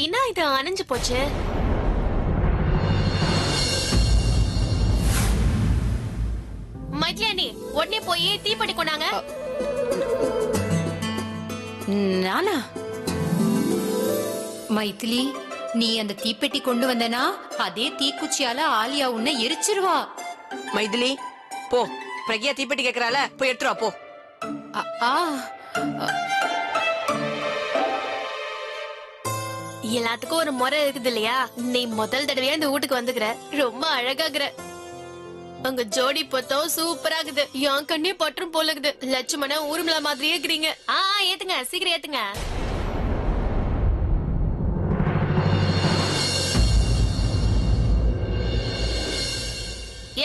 என்ன இது அணைஞ்சு போச்சு? மைத்லியானி உடனே போய் தீப்பெட்டி கொண்டாங்க. நானா? மைத்திலி, நீ அந்த தீப்பெட்டி கொண்டு வந்தனா அதே தீக்குச்சியால ஆலியா உன்னை எரிச்சிருவா. மைதிலி போ, பிரக்யா தீப்பெட்டி கேக்குறால, போய் எடுத்துவா போ. எல்லாத்துக்கும் ஒரு முறை இருக்குது இல்லையா? நீ முதல் தடவையா இந்த வீட்டுக்கு வந்துக்கிற, ரொம்ப அழகாக்குற. உங்க ஜோடி பொத்தம் சூப்பராகுது. என் கண்ணே பற்றும் போலகுது. லட்சுமண ஊர்மிளா மாதிரியே இருக்கிறீங்க. ஏத்துங்க, சீக்கிரம் ஏத்துங்க.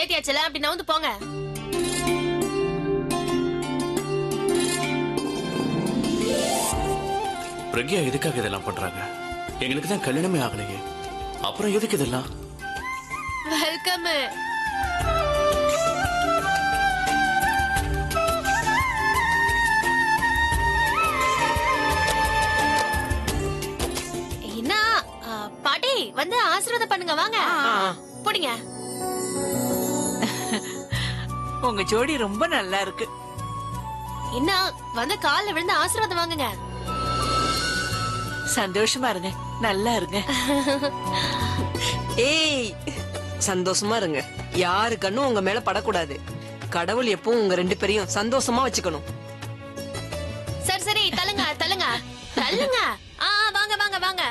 ஏத்தியாச்சல, அப்படி நவுந்து போங்க. பிரக்யா எதுக்காக இதெல்லாம் பண்றாங்க? எங்களுக்கு தான் கல்யாணமே ஆகலையே, அப்புறம் எதுக்கு இதெல்லாம்? வெல்கம். என்ன பாட்டி வந்து ஆசீர்வாதம் பண்ணுங்க, வாங்க. போடுங்க. உங்க ஜோடி ரொம்ப நல்லா இருக்கு. என்ன வந்து கால்ல விழுந்து ஆசீர்வாதம் வாங்குங்க. சந்தோஷமா இருங்க, நல்லா இருங்க. ஏய், சந்தோஷமா இருங்க. யாரு கண்ணும் உங்க மேல படக்கூடாது. கடவுள் எப்பவும் உங்க ரெண்டு பேரையும் சந்தோஷமா வச்சுக்கணும். சரி சரி, தள்ளுங்க தள்ளுங்க தள்ளுங்க. வாங்க வாங்க வாங்க.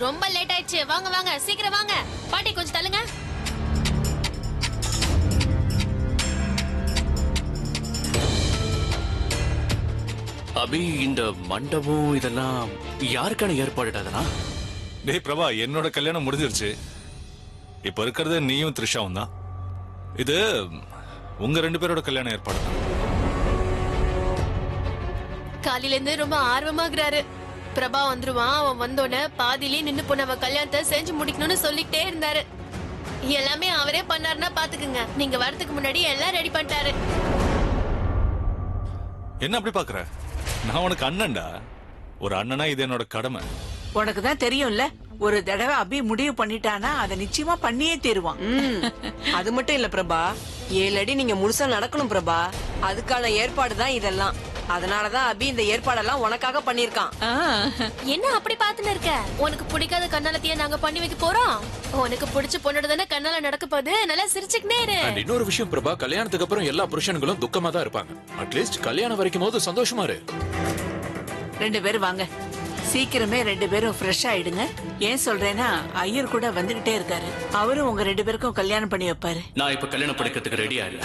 ரொம்ப லேட் ஆயிடுச்சு. வாங்க வாங்க, சீக்கிரம் வாங்க. பாட்டி கொஞ்சம் தள்ளுங்க. அபி, இந்த மண்டபம் இதெல்லாம் யாருக்கான ஏற்பாடுடாதனா? டேய் பிரபா, என்னோட கல்யாணம் முடிஞ்சிருச்சு. இப்ப இருக்கிறது நீயும் த்ரிஷாவும் தான். இது உங்க ரெண்டு பேரோட கல்யாணம் ஏற்பாடு. காலையில இருந்து ரொம்ப ஆர்வமாகறாரு. பிரபா வந்துருவான், அவன் வந்தோடனே பாதியிலே நின்னு போன அவன் கல்யாணத்தை செஞ்சு முடிக்கணும்னு சொல்லிட்டே இருந்தாரு. எல்லாமே அவரே பண்ணாருன்னா பாத்துக்குங்க. நீங்க வரதுக்கு முன்னாடி எல்லாம் ரெடி பண்ணிட்டாரு. என்ன அப்படி பாக்குற? நான் உனக்கு அண்ணன்டா. ஒரு அண்ணனா இது என்னோட கடமை. உனக்கு தான் தெரியும்ல, ஒரு தடவை அபி முடிவு பண்ணிட்டானா அதை நிச்சயமா பண்ணியே தீருவான். அது மட்டும் இல்ல பிரபா, 7 அடி நீங்க முழுசா நடக்கணும் பிரபா. அதுக்கான ஏற்பாடு தான் இதெல்லாம். அதனாலதான் அபி இந்த ஏற்பாடெல்லாம் உனக்காக பண்ணிருக்கான். என்ன அப்படி பாத்துன்னு இருக்க? உனக்கு பிடிக்காத கண்ணாலத்தையே நாங்க பண்ணி வைக்க போறோம். உனக்கு பிடிச்ச பொண்ணோட தானே கண்ணால நடக்க போகுது. நல்லா சிரிச்சுக்கிட்டே இரு. And இன்னொரு விஷயம் பிரபா, கல்யாணத்துக்கு அப்புறம் எல்லா புருஷன்களும் துக்கமா தான் இருப்பாங்க. அட்லீஸ்ட் கல்யாணம் வரைக்கும் போது சந்தோஷமா இரு. 2 பேரும் வாங்க, சீக்கிரமே 2 பேரும் ஃப்ரெஷ் ஆயிடுங்க. ஏன் சொல்றேன்னா, ஐயர் கூட வந்துகிட்டே இருக்காரு. அவரும் உங்க 2 பேருக்கும் கல்யாணம் பண்ணி வைப்பாரு. நான் இப்ப கல்யாணம் படிக்கிறதுக்கு ரெடியா இல்ல.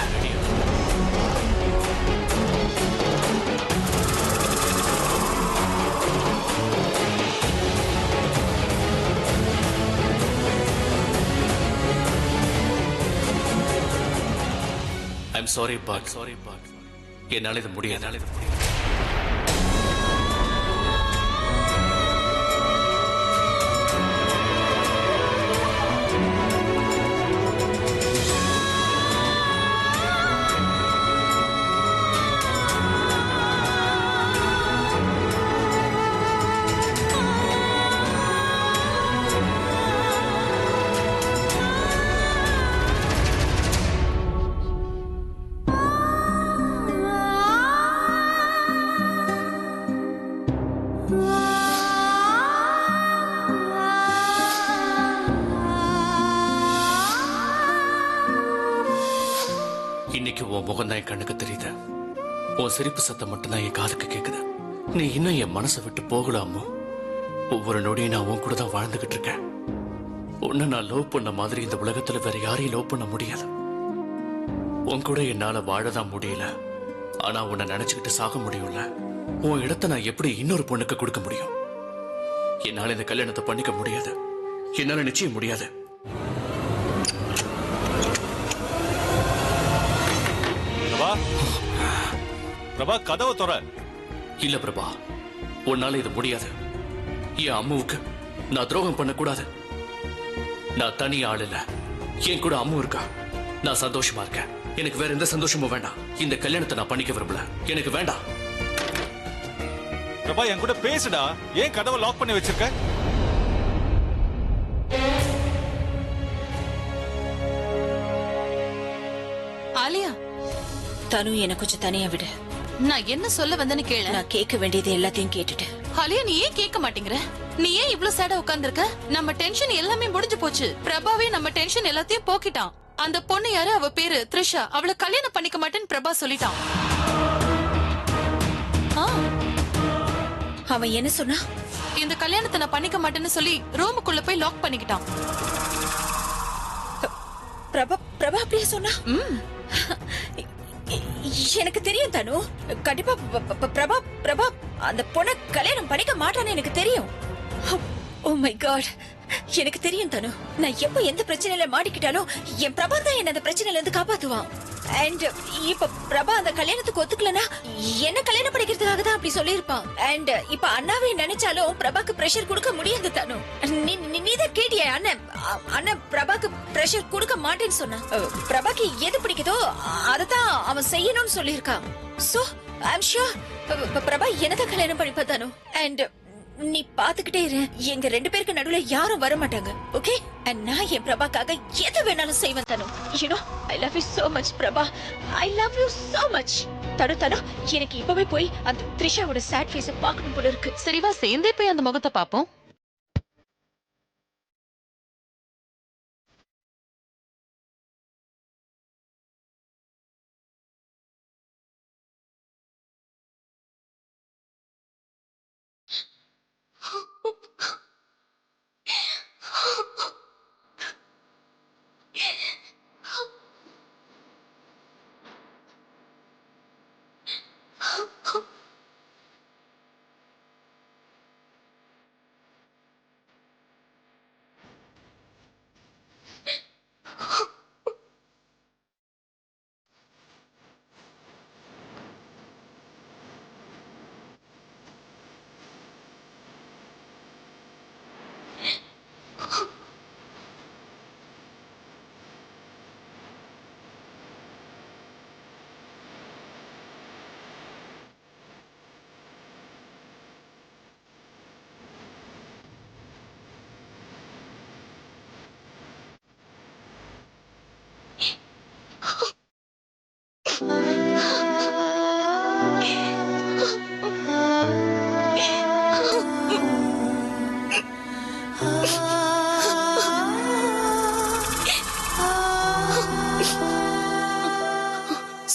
I'm sorry, but என்னால இது முடியாது. இன்னைக்கு உன் முகம் தான் என் கண்ணுக்கு தெரியுது. உன் சிரிப்பு சத்தம் மட்டும்தான் என் காதுக்கு கேக்குது. நீ இன்னும் என் மனசை விட்டு போகலாமோ? ஒவ்வொரு நொடியும் நான் உன் கூட தான் வாழ்ந்துகிட்டு இருக்கேன். உன்னை நான் லவ் பண்ண மாதிரி இந்த உலகத்துல வேற யாரையும் லவ் பண்ண முடியாது. உன் கூட என்னால வாழதான் முடியல, ஆனா உன்னை நினைச்சுக்கிட்டு சாக முடியும்ல. உன் இடத்தை நான் எப்படி இன்னொரு பொண்ணுக்கு கொடுக்க முடியும்? என்னால இந்த கல்யாணத்தை பண்ணிக்க முடியாது. என்னால நிச்சயம் முடியாது. பிரபா, கதவை தொற. இல்ல பிரபா, உன்னால இது முடியாது. என் அம்மாவுக்கு நான் துரோகம் பண்ண கூடாது. நான் தனி ஆள் இல்ல, என் கூட அம்மா இருக்கா. நான் சந்தோஷமா இருக்கேன். எனக்கு வேற எந்த சந்தோஷமும் வேண்டாம். இந்த கல்யாணத்தை நான் பண்ணிக்க விரும்பல. எனக்கு வேண்டாம். பிரபா, என் கூட பேசுடா. ஏன் கதவை லாக் பண்ணி வச்சிருக்க? ஆலியா, தனு எனக்கு கொஞ்சம் தனியா விடு. நான் என்ன சொல்ல வந்தேன்னு கேளு. நான் கேட்க வேண்டியது எல்லாத்தையும் கேட்டுட்டு. ஆலியா, நீ ஏன் கேட்க மாட்டேங்கிற? நீ ஏன் இவ்ளோ சேடா உட்கார்ந்திருக்க? நம்ம டென்ஷன் எல்லாமே முடிஞ்சு போச்சு. பிரபாவே நம்ம டென்ஷன் எல்லாத்தையும் போக்கிட்டான். அந்த பொண்ணு யாரு? அவ பேரு த்ரிஷா. அவளை கல்யாணம் பண்ணிக்க மாட்டேன்னு பிரபா சொல்லிட்டான். ஆ, அவன் என்ன சொன்னா? இந்த கல்யாணத்தை நான் பண்ணிக்க மாட்டேன்னு சொல்லி ரூமுக்குள்ள போய் லாக் பண்ணிக்கிட்டான். பிரபா பிரபா அப்படியே சொன்னா? ம், எனக்கு தெரியும் தனு. கண்டிப்பா பிரபா பிரபா அந்த பொண்ணை கல்யாணம் பண்ணிக்க மாட்டான்னு எனக்கு தெரியும். ஓ மை காட், எனக்கு தெரியும் தனு. நான் எப்போ எந்த பிரச்சனையில மாட்டிக்கிட்டாலும் என் பிரபா தான் என்ன அந்த பிரச்சனையில இருந்து காப்பாத்துவான். அண்ட் இப்ப பிரபா அந்த கல்யாணத்துக்கு ஒத்துக்கலனா என்ன கல்யாணம் பண்ணிக்கிறதுக்காக தான் அப்படி சொல்லியிருப்பான். அண்ட் இப்ப அண்ணாவே நினைச்சாலும் பிரபாக்கு பிரஷர் கொடுக்க முடியாது தனு. நீதான் கேட்டிய அண்ணன் அண்ணன் பிரபாக்கு பிரஷர் கொடுக்க மாட்டேன்னு சொன்னா. பிரபாக்கு எது பிடிக்குதோ அததான் அவன் செய்யணும்னு சொல்லியிருக்கான். So I am sure Prabha என்னதான் கல்யாணம் பண்ணிப்பா தனு. அண்ட் நீ பாத்துக்கிட்டே இரு, எங்க 2 பேருக்கு நடுவுல யாரும் வர மாட்டாங்க. ஓகே? அண்ட் நான் என் பிரபாக்காக எது வேணாலும் செய்வேன் தனு. You know I love you so much Prabha. I love you so much. தனு தனு, எனக்கு இப்பவே போய் அந்த த்ரிஷாவோட சேட் ஃபேஸ பார்க்கணும் போல இருக்கு. சரிவா, சேர்ந்தே போய் அந்த முகத்தை பாப்போம்.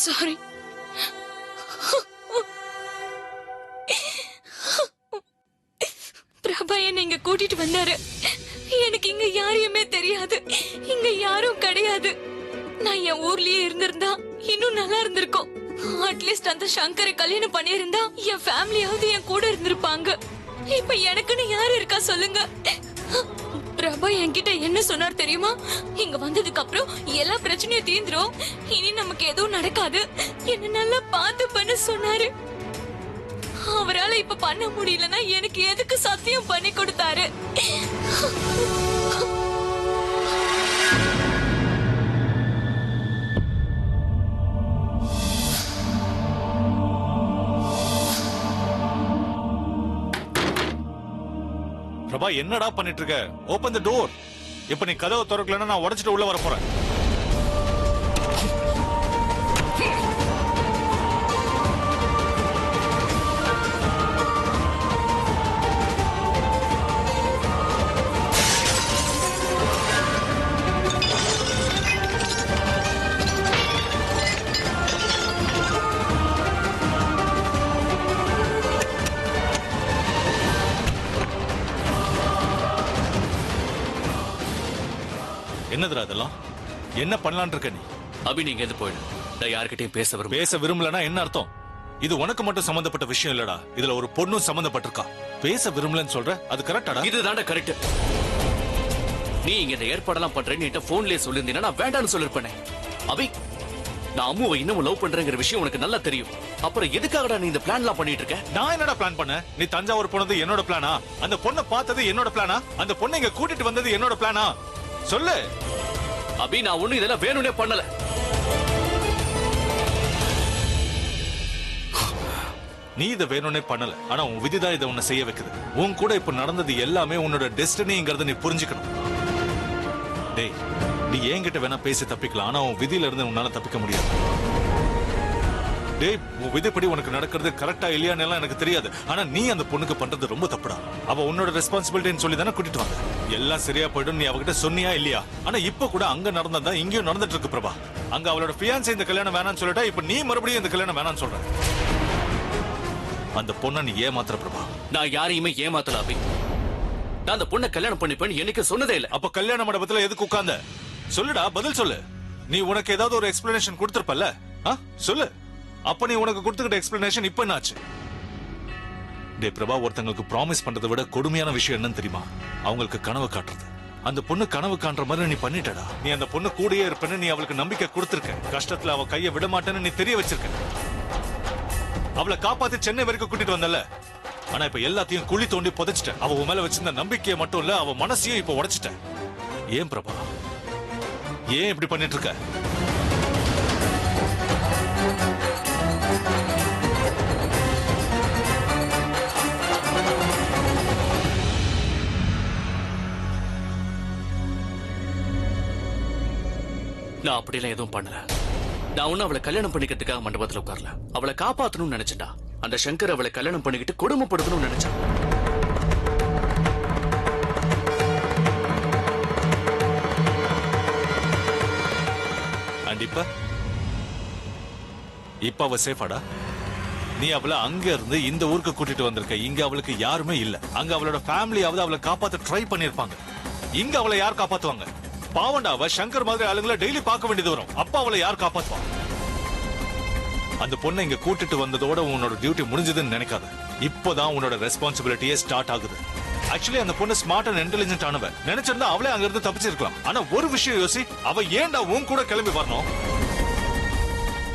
சாரி. பிரபா என்ன இங்க கூட்டிட்டு வந்தாரு. எனக்கு இங்க யாரையுமே தெரியாது, இங்க யாரும் கிடையாது. நான் என் ஊர்லயே இருந்திருந்தா இன்னும் நல்லா இருந்திருக்கும். அட்லீஸ்ட் அந்த சங்கரை கல்யாணம் பண்ணியிருந்தா என் ஃபேமிலியாவது என் கூட இருந்திருப்பாங்க. இப்ப எனக்குன்னு யாரு இருக்கா சொல்லுங்க? பிரபா என்கிட்ட என்ன சொன்னார் தெரியுமா? இங்க வந்ததுக்கு அப்புறம் எல்லா பிரச்சனையும் தீந்துரும், இனி நமக்கு எதுவும் நடக்காது, என்ன நல்லா பார்த்து பண்ண சொன்னாரு. அவரால இப்ப பண்ண முடியலன்னா எனக்கு எதுக்கு சத்தியம் பண்ணி கொடுத்தாரு? பிரபா என்னடா பண்ணிட்டு இருக்க? ஓபன் தி டோர். இப்ப நீ கதவை திறக்கலன்னா நான் உடைச்சிட்டு உள்ள வர போறேன். என்னதுடா அதெல்லாம்? என்ன பண்ணலான் இருக்க நீ? அபி, நீங்க எது போயிடு. நான் யார்கிட்டயும் பேச விரும்பலன்னா என்ன அர்த்தம்? இது உனக்கு மட்டும் சம்பந்தப்பட்ட விஷயம் இல்லடா. இதுல ஒரு பொண்ணும் சம்பந்தப்பட்டிருக்கா. பேச விரும்பலன்னு சொல்ற, அது கரெக்டாடா? இதுதான்டா கரெக்ட். நீ இங்க இந்த ஏற்பாடெல்லாம் பண்றேன்னு போன்லயே சொல்லிருந்தீங்கன்னா நான் வேண்டாம்னு சொல்லிருப்பேனே. அபி, நான் அம்முவை இன்னமும் லவ் பண்றேங்கிற விஷயம் உனக்கு நல்லா தெரியும். அப்புறம் எதுக்காகடா நீ இந்த பிளான் எல்லாம் பண்ணிட்டு இருக்க? நான் என்னடா பிளான் பண்ண? நீ தஞ்சாவூர் போனது என்னோட பிளானா? அந்த பொண்ணை பார்த்தது என்னோட பிளானா? அந்த பொண்ணை இங்க கூட்டிட்டு வந்தது என்னோட பிளானா? சொல்லு அபி. நான் ஒண்ணு இதெல்லாம் வேணும்னே பண்ணல. நீ இதை வேணும்னே பண்ணல. ஆனா உன் விதிதான் இதை உன்னை செய்ய வைக்குது. உன் கூட இப்ப நடந்தது எல்லாமே உன்னோட டெஸ்டினிங்கிறத நீ புரிஞ்சுக்கணும். டேய், நீ என்கிட்ட வேணா பேசி தப்பிக்கலாம், ஆனா உன் விதியில இருந்து உன்னால தப்பிக்க முடியாது. டேய், உன் விதிப்படி உனக்கு நடக்கிறது கரெக்டா இல்லையான்னு எல்லாம் எனக்கு தெரியாது. ஆனா நீ அந்த பொண்ணுக்கு பண்றது ரொம்ப தப்புடா. அவ உன்னோட ரெஸ்பான்சிபிலிட்டின்னு சொல்லி தானே கூட்டிட்டு வந்த. எல்லாம் சரியா போயிடும் நீ அவகிட்ட சொன்னியா இல்லையா? ஆனா இப்ப கூட அங்க நடந்ததா இங்கேயும் நடந்துட்டு இருக்கு பிரபா. அங்க அவளோட ஃபியான்ஸே இந்த கல்யாணம் வேணாம்னு சொல்லிட்டா, இப்ப நீ மறுபடியும் இந்த கல்யாணம் வேணாம்னு சொல்ற. அந்த பொண்ணை நீ ஏமாத்துற பிரபா. நான் யாரையுமே ஏமாத்தல அபி. நான் அந்த பொண்ணை கல்யாணம் பண்ணிப்பேன்னு எனக்கு சொன்னதே இல்ல. அப்ப கல்யாண மண்டபத்துல எதுக்கு உட்கார்ந்த? சொல்லுடா, பதில் சொல்லு. நீ உனக்கு ஏதாவது ஒரு எக்ஸ்பிளனேஷன் கொடுத்திருப்பல்ல? சொல்லு. அப்ப நீ உனக்கு கொடுத்துக்கிட்ட எக்ஸ்பிளனேஷன் இப்ப என்னாச்சு? டே பிரபா, ஒருத்தங்களுக்கு ப்ராமிஸ் பண்றதை விட கொடுமையான விஷயம் என்னன்னு தெரியுமா? அவங்களுக்கு கனவு காட்டுறது. அந்த பொண்ணு கனவு காண்ற மாதிரி நீ பண்ணிட்டடா. நீ அந்த பொண்ணு கூடயே இருப்பேன்னு நீ அவளுக்கு நம்பிக்கை கொடுத்திருக்க. கஷ்டத்துல அவ கையை விட மாட்டேன்னு நீ தெரிய வச்சிருக்க. அவளை காப்பாத்தி சென்னை வரைக்கும் கூட்டிட்டு வந்தல. ஆனா இப்ப எல்லாத்தையும் குழி தோண்டி புதைச்சிட்ட. அவ உன் மேல வச்சிருந்த நம்பிக்கையை மட்டும் இல்ல, அவ மனசையும் இப்ப உடைச்சிட்ட. ஏன் பிரபா, ஏன் இப்படி பண்ணிட்டு இருக்க? நான் அப்படிலாம் எதுவும் பண்ணல. நான் ஒன்னும் அவளை கல்யாணம் பண்ணிக்கிறதுக்காக மண்டபத்துல உட்கார்ல. அவளை காப்பாத்தணும்னு நினைச்சா. அந்த சங்கர் அவளை கல்யாணம் பண்ணிக்கிட்டு கொடுமைப்படுத்தணும்னு நினைச்சான். இப்ப அவ சேஃபாடா? நீ அவளை அங்க இருந்து இந்த ஊருக்கு கூட்டிட்டு வந்திருக்க. இங்க அவளுக்கு யாருமே இல்ல. அங்க அவளோட ஃபேமிலியாவது அவளை காப்பாத்த ட்ரை பண்ணிருப்பாங்க. இங்க அவளை யார் காப்பாத்துவாங்க? பாவண்டா, அவ சங்கர் மாதிரி ஆளுங்களை டெய்லி பார்க்க வேண்டியது வரும். அப்ப அவளை யார் காப்பாத்துவா? அந்த பொண்ணை இங்க கூட்டிட்டு வந்ததோட உன்னோட டியூட்டி முடிஞ்சதுன்னு நினைக்காத. இப்போதான் உன்னோட ரெஸ்பான்சிபிலிட்டியே ஸ்டார்ட் ஆகுது. ஆக்சுவலி அந்த பொண்ணு ஸ்மார்ட் அண்ட் இன்டெலிஜென்ட் ஆனவ. நினைச்சிருந்தா அவளே அங்க இருந்து தப்பிச்சிருக்கலாம். ஆனா ஒரு விஷயம் யோசி, அவ ஏன்டா உன் கூட கிளம்பி வரணும்?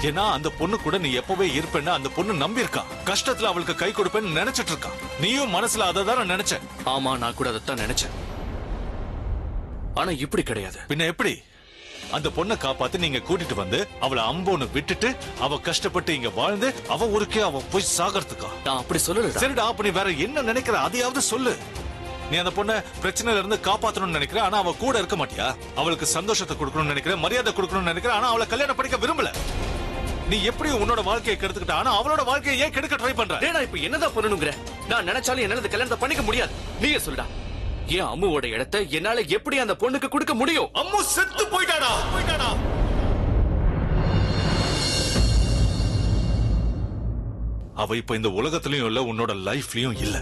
ஏன்னா அந்த பொண்ணு கூட நீ எப்பவே இருப்பேன்னு அந்த பொண்ணு நம்பி இருக்கா. கஷ்டத்துல அவளுக்கு கை கொடுப்பேன்னு நினைச்சிட்டு இருக்கா. நீயும் மனசுல அதை தானே நினைச்ச? ஆமா, நான் கூட அதைத்தான் நினைச்சேன். ஆனா இப்படி கிடையாது. பின்ன எப்படி? அந்த பொண்ணை காப்பாத்து நீங்க கூட்டிட்டு வந்து அவளை அம்போன்னு விட்டுட்டு அவ கஷ்டப்பட்டு இங்க வாழ்ந்து அவ ஊருக்கே அவ போய் சாகறதுக்கா? நான் அப்படி சொல்லல. சரிடா, அப்ப நீ வேற என்ன நினைக்கிற அதையாவது சொல்லு. நீ அந்த பொண்ணை பிரச்சனையில இருந்து காப்பாத்தணும்னு நினைக்கிற, ஆனா அவ கூட இருக்க மாட்டியா? அவளுக்கு சந்தோஷத்தை கொடுக்கணும்னு நினைக்கிற, மரியாதை கொடுக்கணும்னு நினைக்கிற, ஆனா அவளை கல்யாணம் பண்ணிக்க விரும்பல. நீ எப்படி உன்னோட வாழ்க்கையை கெடுத்துக்கிட்ட, ஆனா அவளோட வாழ்க்கையை ஏன் கெடுக்க ட்ரை பண்ற? நான் இப்ப என்னதான் பண்ணணுங்கிற? நான் நினைச்சாலும் என்னால கல்யாணத்தை பண்ணிக்க முடியாது. நீயே சொல்லுடா. ஏன் அம்முவோட இடத்தை என்னால எப்படி அந்த பொண்ணுக்கு கொடுக்க முடியும்? அம்மு செத்து போயிட்டாடா. அவ இப்ப இந்த உலகத்திலயும் இல்ல, உன்னோட லைஃப்லயும் இல்ல.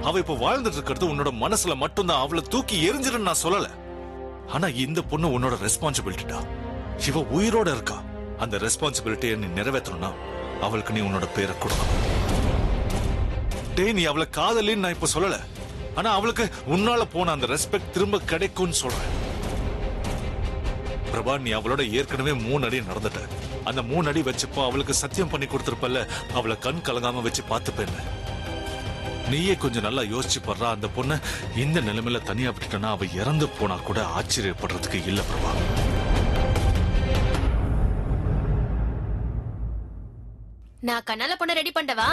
அவ இப்ப வாழ்ந்துட்டு இருக்கிறது உன்னோட மனசுல மட்டும்தான். அவளை தூக்கி எரிஞ்சிருன்னு நான் சொல்லல. ஆனா இந்த பொண்ணு உன்னோட ரெஸ்பான்சிபிலிட்டிடா. இவ உயிரோட இருக்கா. அந்த ரெஸ்பான்சிபிலிட்டியை நீ நிறைவேற்றணும்னா அவளுக்கு நீ உன்னோட பேரை கொடுக்கணும். டேய், நீ அவளை காதலின்னு நான் இப்ப சொல்லல. ஆனா அவளுக்கு உன்னால போன அந்த ரெஸ்பெக்ட் திரும்ப கிடைக்கும்னு சொல்றேன். பிரபா, நீ அவளோட ஏற்கனவே 3 அடி நடந்துட்ட. அந்த 3 அடி வச்சப்போ அவளுக்கு சத்தியம் பண்ணி கொடுத்திருப்பல்ல, அவளை கண் கலங்காம வச்சு பார்த்துப்பேன். நீயே கொஞ்சம் நல்லா யோசிச்சு படுறா. அந்த பொண்ணு இந்த நிலைமையில தனியா விட்டுட்டனா அவ இறந்து போனா கூட ஆச்சரியப்படுறதுக்கு இல்ல பிரபா. நான் கண்ணால பொண்ணை ரெடி பண்ணவா?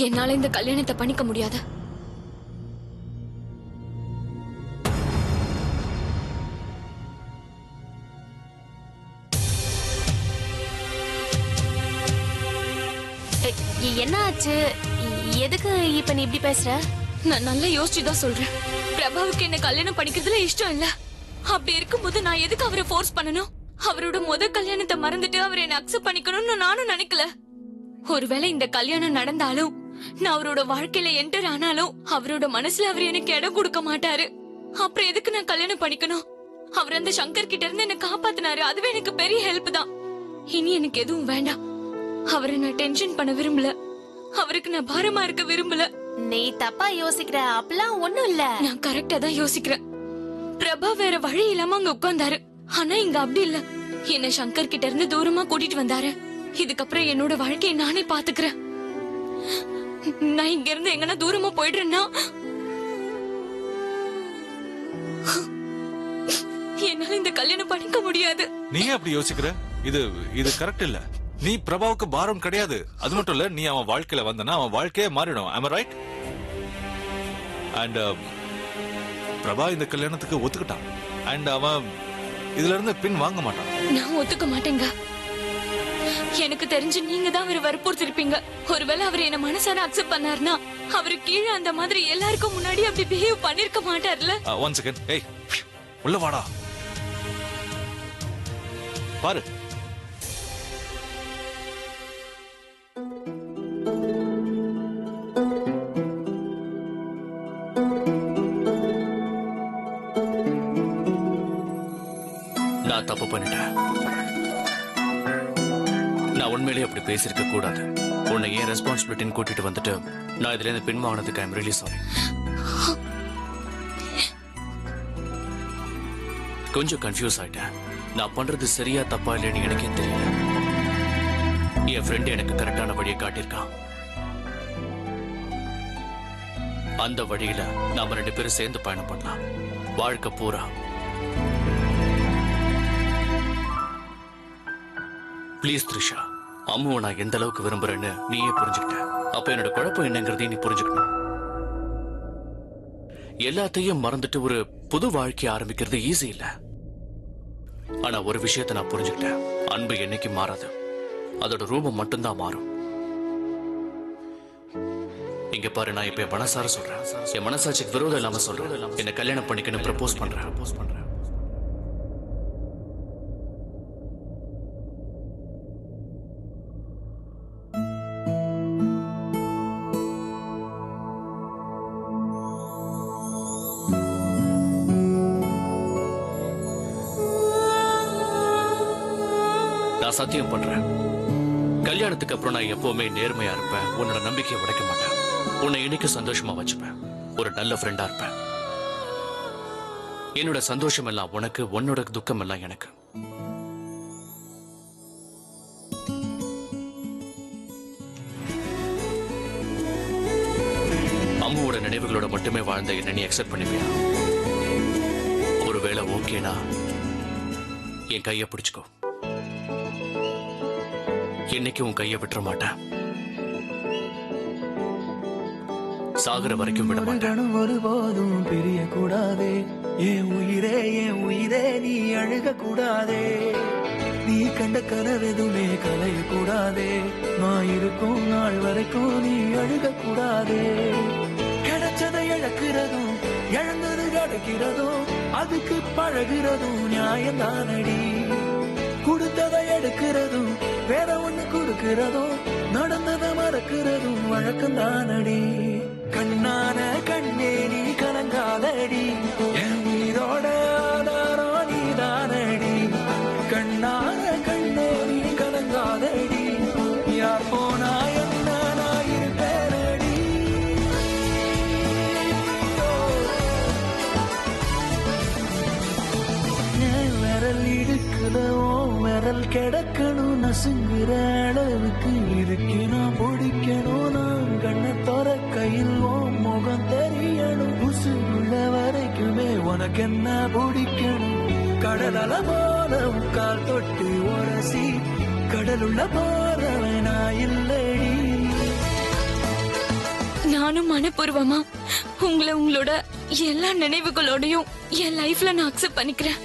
என்னால இந்த கல்யாணத்தை பண்ணிக்க முடியாது. என்ன ஆச்சு? எதுக்கு இப்ப நீ இப்படி பேசுற? நான் நல்லா யோசிச்சுதான் சொல்றேன். பிரபாவுக்கு என்ன கல்யாணம் பண்ணிக்கிறதுல இஷ்டம் இல்ல. அப்படி இருக்கும்போது நான் எதுக்கு அவரை ஃபோர்ஸ் பண்ணணும்? அவரோட முதல் கல்யாணத்தை மறந்துட்டு அவரை என்ன அக்செப்ட் பண்ணிக்கணும்னு நானும் நினைக்கல. ஒருவேளை இந்த கல்யாணம் நடந்தாலும், நான் அவரோட வாழ்க்கையில என்டர் ஆனாலும், அவரோட மனசுல அவர் எனக்கு இடம் கொடுக்க மாட்டாரு. அப்புறம் எதுக்கு நான் கல்யாணம் பண்ணிக்கணும்? அவர் அந்த சங்கர் கிட்ட இருந்து என்ன காப்பாத்தினாரு. அதுவே எனக்கு பெரிய ஹெல்ப் தான். இனி எனக்கு எதுவும் வேண்டாம். அவரை நான் டென்ஷன் பண்ண விரும்பல. அவருக்கு நான் பாரமா இருக்க விரும்பல. நீ தப்பா யோசிக்கிற, அப்பெல்லாம் ஒண்ணும் இல்ல. நான் கரெக்டா தான் யோசிக்கிறேன். பிரபா வேற வழி இல்லாம அங்க உட்கார்ந்தாரு. ஆனா இங்க அப்படி இல்ல. என்ன சங்கர் கிட்ட இருந்து தூரமா கூட்டிட்டு வந்தாரு. இதுக்கப்புறம் என்னோட வாழ்க்கையை நானே பாத்துக்கிறேன். நான் இங்க இருந்து எங்கன்னா தூரமா போயிடுறேன்னா என்னால இந்த கல்யாணம் பண்ணிக்க முடியாது. நீ அப்படி யோசிக்கிற? இது கரெக்ட் இல்ல. நீ பிரபாவுக்கு பாரம் கிடையாது. அது மட்டும் இல்ல, நீ அவன் வாழ்க்கையில வந்தனா அவன் வாழ்க்கையே மாறிடும். am I right? And Prabha இந்த கல்யாணத்துக்கு ஒத்துக்கிட்டான். அண்ட் அவன் இதுல இருந்து பின் வாங்க மாட்டான். நான் ஒத்துக்க மாட்டேங்க. எனக்கு தெரிஞ்சு நீங்க தான் அவரை வற்புறுத்திருப்பீங்க. ஒருவேளை அவர் என்ன மனசார அக்செப்ட் பண்ணாருன்னா அவரு கீழே அந்த மாதிரி எல்லாருக்கும் முன்னாடி அப்படி பிஹேவ் பண்ணிருக்க மாட்டார்ல. One second. ஏய், உள்ள வாடா. பாரு, நான் தப்பு பண்ணிட்டேன். நான் உண்மையிலேயே அப்படி பேசியிருக்க கூடாது. உன்னை ஏன் ரெஸ்பான்சிபிலிட்டின்னு கூட்டிட்டு வந்துட்டு நான் இதுல இருந்து பின்வாங்கினதுக்கு ஐம் ரியலி சாரி. கொஞ்சம் கன்ஃபியூஸ் ஆயிட்டேன். நான் பண்றது சரியா தப்பா இல்லைன்னு எனக்கே தெரியல. என் ஃப்ரெண்ட் எனக்கு கரெக்டான வழியை காட்டியிருக்கான். அந்த வழியில நாம 2 பேரும் சேர்ந்து பயணம் பண்ணலாம் வாழ்க்கை பூரா. ப்ளீஸ் த்ரிஷா, அம்முவை நான் எந்த அளவுக்கு விரும்புறேன்னு நீயே புரிஞ்சுக்கிட்ட. அப்ப என்னோட குழப்பம் என்னங்கிறதையும் நீ புரிஞ்சுக்கணும். எல்லாத்தையும் மறந்துட்டு ஒரு புது வாழ்க்கையை ஆரம்பிக்கிறது ஈஸி இல்ல. ஆனா ஒரு விஷயத்தை நான் புரிஞ்சுக்கிட்டேன். அன்பு என்னைக்கு மாறாது. அதோட ரூபம் மட்டும்தான் மாறும். இங்க பாரு, நான் இப்ப என் மனசார சொல்றேன். என் மனசாட்சிக்கு விரோதம் இல்லாம சொல்றேன். என்ன கல்யாணம் பண்ணிக்கணும் ப்ரப்போஸ் பண்றேன். நான் சத்தியம் பண்றேன், கல்யாணத்துக்கு அப்புறம் நான் எப்பவுமே நேர்மையா இருப்பேன். உன்னோட நம்பிக்கையை உடைக்க மாட்டேன். உன்னை இன்னைக்கு சந்தோஷமா வச்சுப்பேன். ஒரு நல்ல ஃப்ரெண்டா இருப்பேன். என்னோட சந்தோஷம் எல்லாம் உனக்கு, உன்னோட துக்கம் எல்லாம் எனக்கு. அம்மாவோட நினைவுகளோட மட்டுமே வாழ்ந்த என்ன நீ அக்செப்ட் பண்ணுவியா? ஒருவேளை ஓகேனா என் கையை பிடிச்சுக்கோ. இன்னைக்கு உன் கையை விட்டுற மாட்டேன். சாகர வரைக்கும் விட மாட்டேன். ஒருபோதும் பிரிய கூடாதே. என் உயிரே நீ அழுக கூடாதே. நீ கண்ட கனவெதுமே கலைய கூடாதே. நான் இருக்கும் நாள் வரைக்கும் நீ அழுக கூடாதே. கிடைச்சதை இழக்கிறதும் இழந்தது கிடைக்கிறதும் அதுக்கு பழகிறதும் நியாயம்தானடி. கொடுத்ததை எடுக்கிறதும் வேற ஒண்ணு கொடுக்கிறதும் நடந்ததை மறக்கிறதும் வழக்கம்தானடி. கண்ணான கண்ணே நீ கலங்காதடி. என் உயிரோட ஆதாரம் நீதானடி. கண்ணான கண்ணே நீ கலங்காதடி. யார் போனா என்ன நான் இருப்பேனடி. என் விரல் இடுக்குதோ விரல் கிடக்கணும். நசுங்குற அளவுக்கு இருக்கு நான் பிடிக்கணும். நான் கண்ண தோற கையில் முகம் தெரியணும். உசுள்ள வரைக்குமே உனக்கு என்ன பிடிக்கணும். கடல போல கால் தொட்டு உரசி கடலுள்ள போறவனா இல்லடி. நானும் மனப்பூர்வமா உங்களை உங்களோட எல்லா நினைவுகளோடையும் என் லைஃப்ல நான் அக்செப்ட் பண்ணிக்கிறேன்.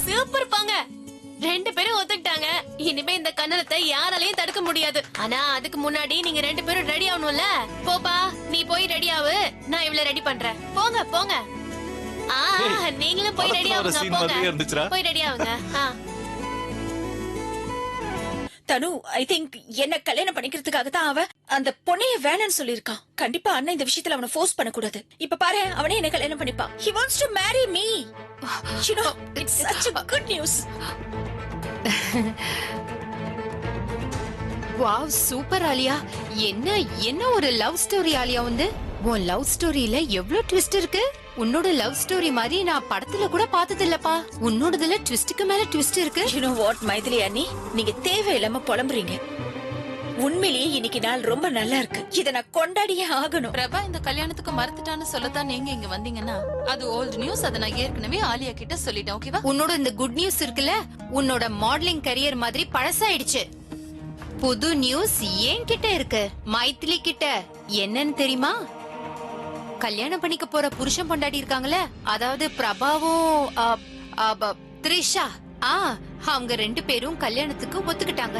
சூப்பர் போங்க, 2 பேரும் ஒத்துக்கிட்டாங்க. இனிமே இந்த கன்னடத்தை யாராலையும் தடுக்க முடியாது. ஆனா அதுக்கு முன்னாடி நீங்க 2 பேரும் ரெடி ஆகணும்ல. போப்பா, நீ போய் ரெடி ஆகு. நான் இவள ரெடி பண்றேன். போங்க போங்க. நீங்களும் போய் ரெடி ஆகுங்க. போங்க, போய் ரெடி ஆகுங்க. தனு, ஐ திங்க் என்ன கல்யாணம் பண்ணிக்கிறதுக்காக தான் அவன் அந்த பொண்ணைய வேணான்னு சொல்லிருக்கான். கண்டிப்பா அண்ணன் இந்த விஷயத்துல அவனை ஃபோர்ஸ் பண்ண கூடாது. இப்ப பாரு, அவனே என்ன கல்யாணம் பண்ணிப்பான். He wants to marry me. You know, it's such a good news. Wow super Alia. என்ன என்ன ஒரு லவ் ஸ்டோரி ஆலியா வந்து. உன் லவ் ஸ்டோரியில எவ்வளவு ட்விஸ்ட் இருக்கு. உன்னோட லவ் ஸ்டோரி மாதிரி நான் படத்துல கூட பார்த்தது இல்லப்பா. உன்னோடதுல ட்விஸ்டுக்கு மேல ட்விஸ்ட் இருக்கு. யூ நோ வாட் மைதிலி அண்ணி, நீங்க தேவையில்லாம புலம்புறீங்க. உண்மையிலேயே இன்னைக்கு நாள் ரொம்ப நல்லா இருக்கு. இத நான் கொண்டாடியே ஆகணும். பிரபா இந்த கல்யாணத்துக்கு மறுத்துட்டான்னு சொல்லத்தான் நீங்க இங்க வந்தீங்கன்னா அது ஓல்ட் நியூஸ். அதை நான் ஏற்கனவே ஆலியா கிட்ட சொல்லிட்டேன். ஓகேவா? உன்னோட இந்த குட் நியூஸ் இருக்குல்ல, உன்னோட மாடலிங் கரியர் மாதிரி பழசாயிடுச்சு. புது நியூஸ் என்கிட்ட இருக்கு, மைத்திலி கிட்ட. என்னன்னு தெரியுமா? கல்யாணம் பண்ணிக்க போற புருஷன் பொண்டாட்டி இருக்காங்கல்ல, அதாவது பிரபாவும் த்ரிஷா, அவங்க 2 பேரும் கல்யாணத்துக்கு ஒத்துக்கிட்டாங்க.